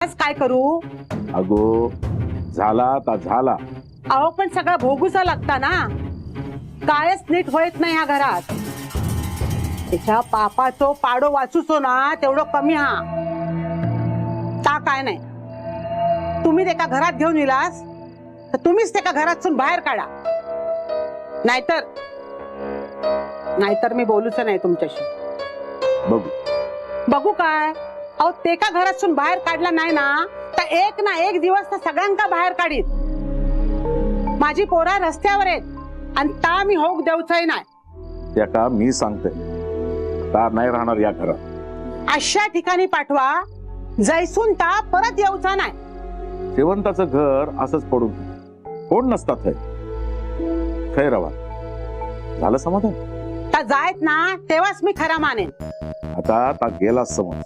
आताच काय करू? अगो झाला ता झाला. अहो पण सगळं भोगूसा लागता ना. कायच नीट होत नाही ह्या घरात. त्याच्या पापाचो पाडो वाचूचो ना तेवढं कमी हा. ता काय नाही. तुम्ही त्याच्या घरात घेऊन येलास तर तुम्हीच त्याच्या घरातून बाहेर काढा. नाहीतर मी बोलूच नाही तुमच्याशी. बघू काय? अहो ते का घरातून बाहेर काढला नाही ना तर एक ना एक दिवस तर सगळ्यांका बाहेर काढीत. माझी पोरा रस्त्यावर आहेत आणि ता मी होक देऊचंय नाही. त्या का मी सांगते ता नाही राहणार या घरात. अशा ठिकाणी पाठवा जैसून ता परत येऊचा नाही. शेवंताचं घर असंच पडून कोण नसतात खै रवा. झालं समाधान? ता जायत ना तेव्हाच मी खरा मानेन. आता ता गेला समज.